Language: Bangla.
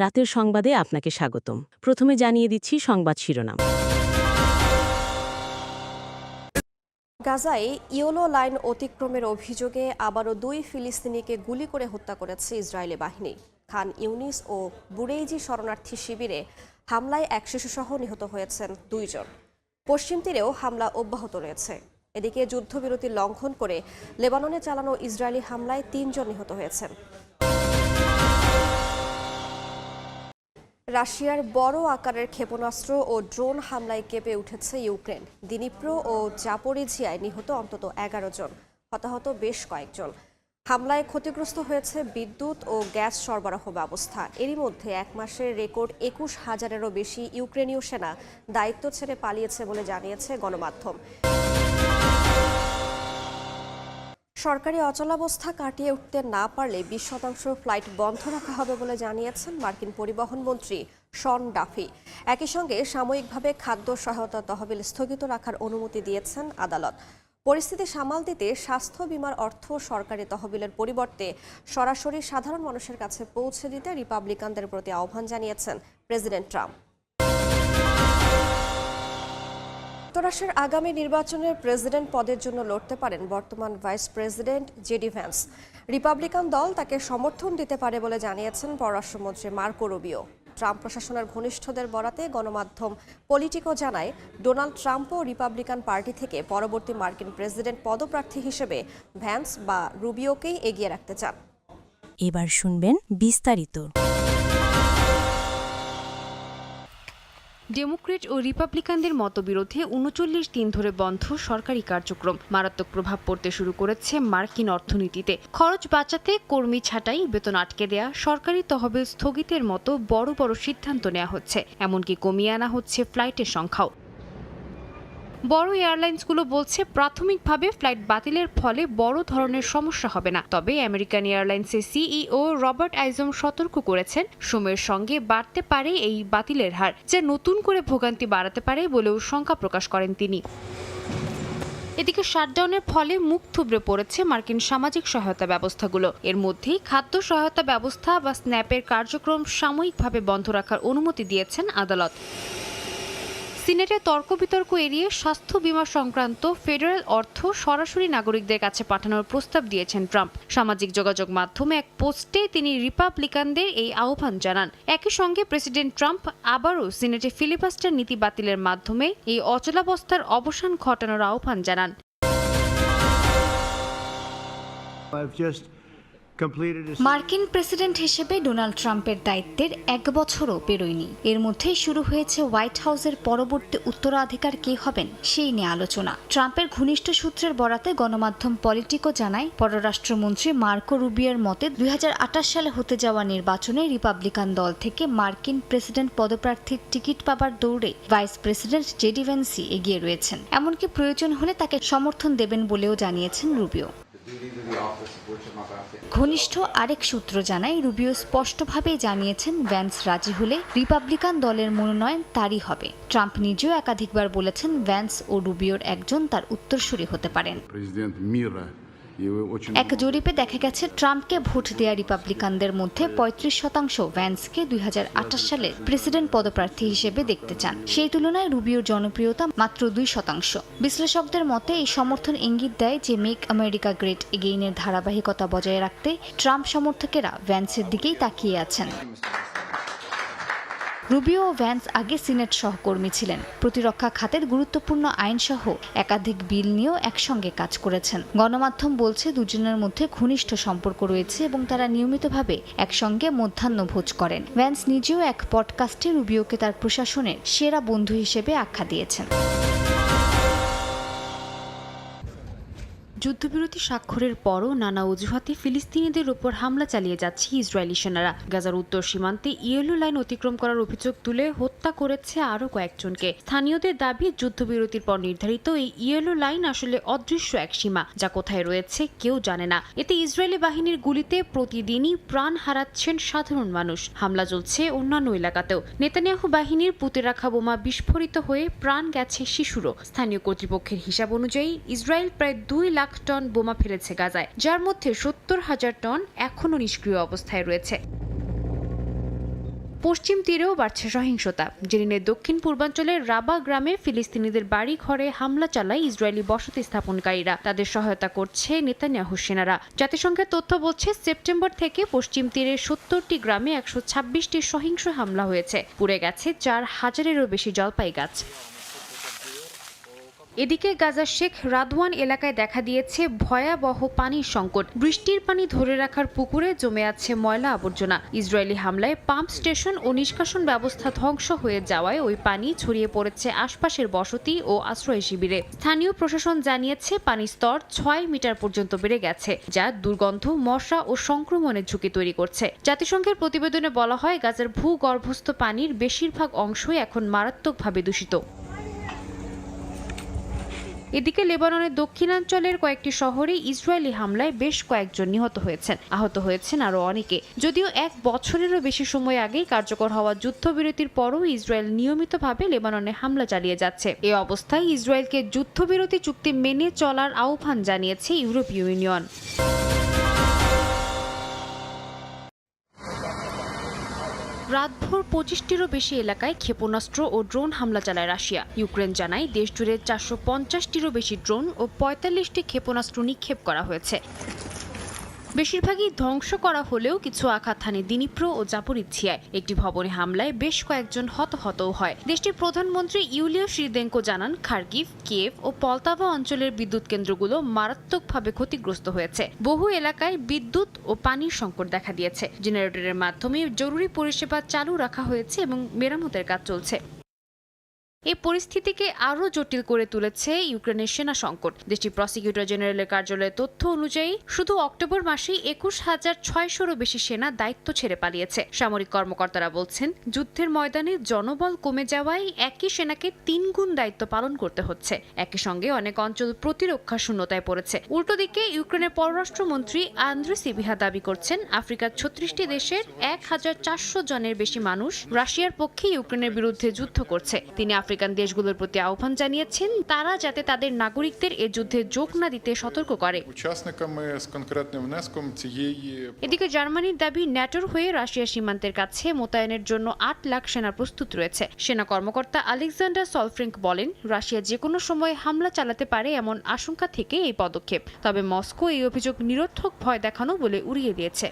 রাতের সংবাদে আপনাকে স্বাগতম। প্রথমে জানিয়ে দিচ্ছি সংবাদ শিরোনাম। গাজায় ইয়েলো লাইন অতিক্রমের অভিযোগে আবারও 2 ফিলিস্তিনিকে গুলি করে হত্যা করেছে ইসরায়েলি বাহিনী। খান ইউনিস ও বুরেইজি শরণার্থী শিবিরে হামলায় এক শিশুসহ নিহত হয়েছেন 2 জন। পশ্চিম তীরেও হামলা অব্যাহত রয়েছে। এদিকে যুদ্ধবিরতি লঙ্ঘন করে লেবাননে চালানো ইসরায়েলি হামলায় 3 জন নিহত হয়েছেন। রাশিয়ার বড় আকারের ক্ষেপণাস্ত্র ও ড্রোন হামলায় কেঁপে উঠেছে ইউক্রেন। দিনিপ্রো ও জাপোরিঝিয়ায় নিহত অন্তত 11 জন, হতাহত বেশ কয়েকজন। হামলায় ক্ষতিগ্রস্ত হয়েছে বিদ্যুৎ ও গ্যাস সরবরাহ ব্যবস্থা। এরই মধ্যে এক মাসের রেকর্ড 21,000-এরও বেশি ইউক্রেনীয় সেনা দায়িত্ব ছেড়ে পালিয়েছে বলে জানিয়েছে গণমাধ্যম। সরকারি অচলাবস্থা কাটিয়ে উঠতে না পারলে 20% ফ্লাইট বন্ধ রাখা হবে বলে জানিয়েছেন মার্কিন পরিবহন মন্ত্রী শন ডাফি। একই সঙ্গে সাময়িকভাবে খাদ্য সহায়তা তহবিল স্থগিত রাখার অনুমতি দিয়েছেন আদালত। পরিস্থিতি সামাল দিতে স্বাস্থ্য বীমার অর্থ সরকারি তহবিলের পরিবর্তে সরাসরি সাধারণ মানুষের কাছে পৌঁছে দিতে রিপাবলিকানদের প্রতি আহ্বান জানিয়েছেন প্রেসিডেন্ট ট্রাম্প। যুক্তরাষ্ট্রের আগামী নির্বাচনের প্রেসিডেন্ট পদের জন্য লড়তে পারেন বর্তমান vice president JD Vance. Republican দল তাকে সমর্থন দিতে পারে বলে জানিয়েছেন পররাষ্ট্রমন্ত্রী মার্কো রুবিও। ট্রাম্প প্রশাসনের ঘনিষ্ঠদের বরাতে গণমাধ্যম পলিটিকো জানায়, ডোনাল্ড ট্রাম্পও রিপাবলিকান পার্টি থেকে পরবর্তী মার্কিন প্রেসিডেন্ট পদপ্রার্থী হিসেবে ভ্যান্স বা রুবিওকেই এগিয়ে রাখতে চান। এবার শুনবেন বিস্তারিত। ডেমোক্রেট ও রিপাবলিকানদের মতবিরোধে 39 দিন ধরে বন্ধ সরকারি কার্যক্রম মারাত্মক প্রভাব পড়তে শুরু করেছে মার্কিন অর্থনীতিতে। খরচ বাঁচাতে কর্মী ছাঁটাই, বেতন আটকে দেয়া, সরকারি তহবিল স্থগিতের মতো বড় বড় সিদ্ধান্ত নেওয়া হচ্ছে। এমনকি কমিয়ে আনা হচ্ছে ফ্লাইটের সংখ্যাও। বড় এয়ারলাইন্সগুলো বলছে প্রাথমিকভাবে ফ্লাইট বাতিলের ফলে বড় ধরনের সমস্যা হবে না। তবে আমেরিকান এয়ারলাইন্সের সিইও রবার্ট আইজম সতর্ক করেছেন, সময়ের সঙ্গে বাড়তে পারে এই বাতিলের হার, যা নতুন করে ভোগান্তি বাড়াতে পারে বলেও শঙ্কা প্রকাশ করেন তিনি। এদিকে শাটডাউনের ফলে মুখ থুবড়ে পড়েছে মার্কিন সামাজিক সহায়তা ব্যবস্থাগুলো। এর মধ্যেই খাদ্য সহায়তা ব্যবস্থা বা স্ন্যাপের কার্যক্রম সাময়িকভাবে বন্ধ রাখার অনুমতি দিয়েছেন আদালত। সিনেটে তর্ক বিতর্ক এড়িয়ে স্বাস্থ্য বীমা সংক্রান্ত ফেডারেল অর্থ সরাসরি নাগরিকদের কাছে পাঠানোর প্রস্তাব দিয়েছেন ট্রাম্প। সামাজিক যোগাযোগ মাধ্যমে এক পোস্টে তিনি রিপাবলিকানদের এই আহ্বান জানান। একই সঙ্গে প্রেসিডেন্ট ট্রাম্প আবারও সিনেটে ফিলিবাস্টার নীতি বাতিলের মাধ্যমে এই অচলাবস্থার অবসান ঘটানোর আহ্বান জানান। মার্কিন প্রেসিডেন্ট হিসেবে ডোনাল্ড ট্রাম্পের দায়িত্বের 1 বছরও পেরোয়নি। এর মধ্যেই শুরু হয়েছে হোয়াইট হাউসের পরবর্তী উত্তরাধিকার কে হবেন সেই নিয়ে আলোচনা। ট্রাম্পের ঘনিষ্ঠ সূত্রের বরাতে গণমাধ্যম পলিটিকো জানায়, পররাষ্ট্রমন্ত্রী মার্কো রুবিওর মতে 2028 সালে হতে যাওয়া নির্বাচনে রিপাবলিকান দল থেকে মার্কিন প্রেসিডেন্ট পদপ্রার্থীর টিকিট পাবার দৌড়ে ভাইস প্রেসিডেন্ট জেডি ভ্যান্সি এগিয়ে রয়েছেন। এমনকি প্রয়োজন হলে তাকে সমর্থন দেবেন বলেও জানিয়েছেন রুবিও। ঘনিষ্ঠ আরেক সূত্র জানায়, রুবিও স্পষ্টভাবেই জানিয়েছেন ভ্যান্স রাজি হলে রিপাবলিকান দলের মনোনয়ন তারই হবে। ট্রাম্প নিজেও একাধিকবার বলেছেন ভ্যান্স ও রুবিওর একজন তার উত্তরসূরি হতে পারেন। এক জরিপে দেখা গেছে, ট্রাম্পকে ভোট দেয়া রিপাবলিকানদের মধ্যে 35% ভ্যান্সকে 2028 সালে প্রেসিডেন্ট পদপ্রার্থী হিসেবে দেখতে চান। সেই তুলনায় রুবিওর জনপ্রিয়তা মাত্র 2%। বিশ্লেষকদের মতে এই সমর্থন ইঙ্গিত দেয় যে মেক আমেরিকা গ্রেট এগেইনের ধারাবাহিকতা বজায় রাখতে ট্রাম্প সমর্থকেরা ভ্যান্সের দিকেই তাকিয়ে আছেন। রুবিও ও ভ্যান্স আগে সিনেট সহকর্মী ছিলেন। প্রতিরক্ষা খাতের গুরুত্বপূর্ণ আইনসহ একাধিক বিল নিয়েও একসঙ্গে কাজ করেছেন। গণমাধ্যম বলছে দুজনের মধ্যে ঘনিষ্ঠ সম্পর্ক রয়েছে এবং তারা নিয়মিতভাবে একসঙ্গে মধ্যাহ্নভোজ করেন। ভ্যান্স নিজেও এক পডকাস্টে রুবিওকে তার প্রশাসনের সেরা বন্ধু হিসেবে আখ্যা দিয়েছেন। যুদ্ধবিরতি স্বাক্ষরের পরও নানা অজুহাতে ফিলিস্তিনিদের ওপর হামলা চালিয়ে যাচ্ছে ইসরায়েলি সেনারা। গাজার উত্তর সীমান্তে ইয়েলো লাইন অতিক্রম করার অভিযোগ তুলে হত্যা করেছে আরও কয়েকজনকে। স্থানীয়দের দাবি, যুদ্ধবিরতির পর নির্ধারিত এই ইয়েলো লাইন আসলে অদৃশ্য এক সীমা, যা কোথায় রয়েছে কেউ জানে না। এতে ইসরায়েলি বাহিনীর গুলিতে প্রতিদিনই প্রাণ হারাচ্ছেন সাধারণ মানুষ। হামলা চলছে অন্যান্য এলাকাতেও। নেতানিয়াহু বাহিনীর পুঁতে রাখা বোমা বিস্ফোরিত হয়ে প্রাণ গেছে শিশুরও। স্থানীয় কর্তৃপক্ষের হিসাব অনুযায়ী ইসরায়েল প্রায় 2 লাখ টন বোমা ফেলেছে গাজায়, যার মধ্যে 70,000 টন এখনো নিষ্ক্রিয় অবস্থায় রয়েছে। পশ্চিম তীরেও বাড়ছে সহিংসতা। জেনিনের দক্ষিণ পূর্বাঞ্চলের রাবা গ্রামে ফিলিস্তিনিদের বাড়ি ঘরে হামলা চালায় ইসরায়েলি বসতি স্থাপনকারীরা। তাদের সহায়তা করছে নেতানিয়াহু সেনারা। জাতিসংঘের তথ্য বলছে, সেপ্টেম্বর থেকে পশ্চিম তীরের 70টি গ্রামে 126টি সহিংস হামলা হয়েছে। পুড়ে গেছে 4000-এরও বেশি জলপাই গাছ। এদিকে গাজার শেখ রাদওয়ান এলাকায় দেখা দিয়েছে ভয়াবহ পানির সংকট। বৃষ্টির পানি ধরে রাখার পুকুরে জমে আছে ময়লা আবর্জনা। ইসরায়েলি হামলায় পাম্প স্টেশন ও নিষ্কাশন ব্যবস্থা ধ্বংস হয়ে যাওয়ায় ওই পানি ছড়িয়ে পড়েছে আশপাশের বসতি ও আশ্রয় শিবিরে। স্থানীয় প্রশাসন জানিয়েছে, পানির স্তর 6 মিটার পর্যন্ত বেড়ে গেছে, যা দুর্গন্ধ, মশা ও সংক্রমণের ঝুঁকি তৈরি করছে। জাতিসংঘের প্রতিবেদনে বলা হয়, গাজার ভূগর্ভস্থ পানির বেশিরভাগ অংশই এখন মারাত্মকভাবে দূষিত। এদিকে লেবাননের দক্ষিণাঞ্চলের কয়েকটি শহরে ইসরায়েলি হামলায় বেশ কয়েকজন নিহত হয়েছেন। আহত হয়েছেন আরও অনেকে। যদিও 1 বছরেরও বেশি সময় আগেই কার্যকর হওয়া যুদ্ধবিরতির পরও ইসরায়েল নিয়মিতভাবে লেবাননে হামলা চালিয়ে যাচ্ছে। এ অবস্থায় ইসরায়েলকে যুদ্ধবিরতি চুক্তি মেনে চলার আহ্বান জানিয়েছে ইউরোপীয় ইউনিয়ন। রাতভর 25টিরও বেশি এলাকায় ক্ষেপণাস্ত্র ও ড্রোন হামলা চালায় রাশিয়া। ইউক্রেন জানায়, দেশজুড়ে 450টিরও বেশি ড্রোন ও 45টি ক্ষেপণাস্ত্র নিক্ষেপ করা হয়েছে। বেশিরভাগই ধ্বংস করা হলেও কিছু আঘাত হানে দিনিপ্র ও জাপোরিজ্জিয়ায়। একটি ভবনে হামলায় বেশ কয়েকজন হতাহতও হয়। দেশটির প্রধানমন্ত্রী ইউলিয়া শিরিদেঙ্কো জানান, খার্কিভ, কিয়েভ ও পলতাভা অঞ্চলের বিদ্যুৎ কেন্দ্রগুলো মারাত্মকভাবে ক্ষতিগ্রস্ত হয়েছে। বহু এলাকায় বিদ্যুৎ ও পানির সংকট দেখা দিয়েছে। জেনারেটরের মাধ্যমে জরুরি পরিষেবা চালু রাখা হয়েছে এবং মেরামতের কাজ চলছে। এই পরিস্থিতিকে আরও জটিল করে তুলেছে ইউক্রেনের সেনা সংকট। দেশটির প্রসিকিউটর জেনারেলের কার্যালয়ের তথ্য অনুযায়ী শুধু অক্টোবর মাসেই 21,600-রও বেশি সেনা দায়িত্ব ছেড়ে পালিয়েছে। সামরিক কর্মকর্তারা বলছেন, যুদ্ধের ময়দানে জনবল কমে যাওয়ায় একই সেনাকে 3 গুণ দায়িত্ব পালন করতে হচ্ছে। একই সঙ্গে অনেক অঞ্চল প্রতিরক্ষা শূন্যতায় পড়েছে। উল্টো দিকে ইউক্রেনের পররাষ্ট্রমন্ত্রী আন্দ্রে সিবিহা দাবি করছেন, আফ্রিকার 36টি দেশের 1400 জনের বেশি মানুষ রাশিয়ার পক্ষে ইউক্রেনের বিরুদ্ধে যুদ্ধ করছে। তিনি আফ্রিকান দেশগুলোর প্রতি আহ্বান জানিয়েছেন, তারা যাতে তাদের নাগরিকদের এ যুদ্ধে যোগ না দিতে সতর্ক করে। এদিকে জার্মানির দাবি, ন্যাটোর হয়ে রাশিয়া সীমান্তের কাছে মোতায়েনের জন্য 8 লাখ সেনা প্রস্তুত রয়েছে। সেনা কর্মকর্তা আলেকজান্ডার সলফ্রিঙ্ক বলেন, রাশিয়া যে কোনো সময় হামলা চালাতে পারে এমন আশঙ্কা থেকে এই পদক্ষেপ। তবে মস্কো এই অভিযোগ নিরর্থক ভয় দেখানো বলে উড়িয়ে দিয়েছে।